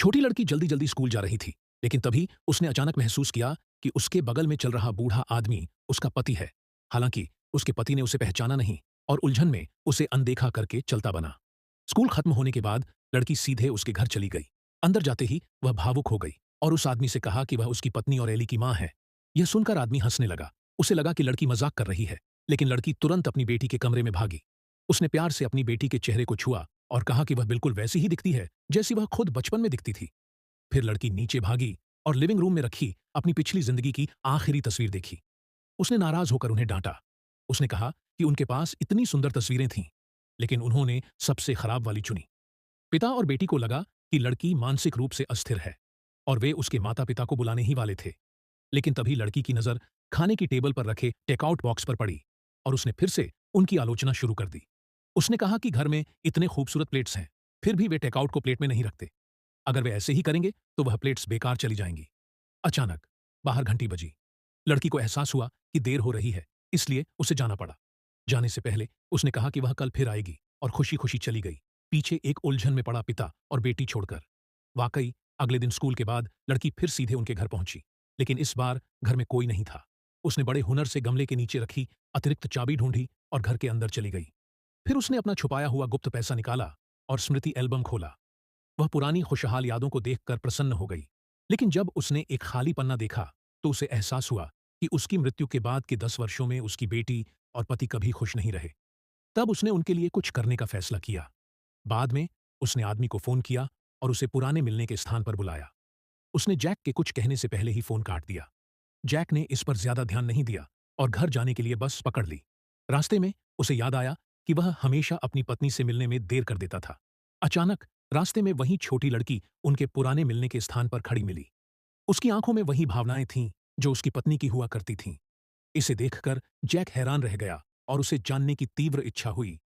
छोटी लड़की जल्दी जल्दी स्कूल जा रही थी, लेकिन तभी उसने अचानक महसूस किया कि उसके बगल में चल रहा बूढ़ा आदमी उसका पति है। हालांकि उसके पति ने उसे पहचाना नहीं और उलझन में उसे अनदेखा करके चलता बना। स्कूल खत्म होने के बाद लड़की सीधे उसके घर चली गई। अंदर जाते ही वह भावुक हो गई और उस आदमी से कहा कि वह उसकी पत्नी और एली की मां है। यह सुनकर आदमी हंसने लगा। उसे लगा कि लड़की मजाक कर रही है, लेकिन लड़की तुरंत अपनी बेटी के कमरे में भागी। उसने प्यार से अपनी बेटी के चेहरे को छुआ और कहा कि वह बिल्कुल वैसी ही दिखती है जैसी वह खुद बचपन में दिखती थी। फिर लड़की नीचे भागी और लिविंग रूम में रखी अपनी पिछली जिंदगी की आखिरी तस्वीर देखी। उसने नाराज होकर उन्हें डांटा। उसने कहा कि उनके पास इतनी सुंदर तस्वीरें थीं, लेकिन उन्होंने सबसे खराब वाली चुनी। पिता और बेटी को लगा कि लड़की मानसिक रूप से अस्थिर है और वे उसके माता पिता को बुलाने ही वाले थे। लेकिन तभी लड़की की नजर खाने की टेबल पर रखे टेकआउट बॉक्स पर पड़ी और उसने फिर से उनकी आलोचना शुरू कर दी। उसने कहा कि घर में इतने खूबसूरत प्लेट्स हैं, फिर भी वे टेकआउट को प्लेट में नहीं रखते। अगर वे ऐसे ही करेंगे तो वह प्लेट्स बेकार चली जाएंगी। अचानक बाहर घंटी बजी। लड़की को एहसास हुआ कि देर हो रही है, इसलिए उसे जाना पड़ा। जाने से पहले उसने कहा कि वह कल फिर आएगी और खुशी खुशी चली गई, पीछे एक उलझन में पड़ा पिता और बेटी छोड़कर। वाकई अगले दिन स्कूल के बाद लड़की फिर सीधे उनके घर पहुंची, लेकिन इस बार घर में कोई नहीं था। उसने बड़े हुनर से गमले के नीचे रखी अतिरिक्त चाबी ढूंढी और घर के अंदर चली गई। फिर उसने अपना छुपाया हुआ गुप्त पैसा निकाला और स्मृति एल्बम खोला। वह पुरानी खुशहाल यादों को देखकर प्रसन्न हो गई। लेकिन जब उसने एक खाली पन्ना देखा तो उसे एहसास हुआ कि उसकी मृत्यु के बाद के 10 वर्षों में उसकी बेटी और पति कभी खुश नहीं रहे। तब उसने उनके लिए कुछ करने का फैसला किया। बाद में उसने आदमी को फोन किया और उसे पुराने मिलने के स्थान पर बुलाया। उसने जैक के कुछ कहने से पहले ही फोन काट दिया। जैक ने इस पर ज्यादा ध्यान नहीं दिया और घर जाने के लिए बस पकड़ ली। रास्ते में उसे याद आया कि वह हमेशा अपनी पत्नी से मिलने में देर कर देता था। अचानक रास्ते में वही छोटी लड़की उनके पुराने मिलने के स्थान पर खड़ी मिली। उसकी आंखों में वही भावनाएं थीं जो उसकी पत्नी की हुआ करती थीं। इसे देखकर जैक हैरान रह गया और उसे जानने की तीव्र इच्छा हुई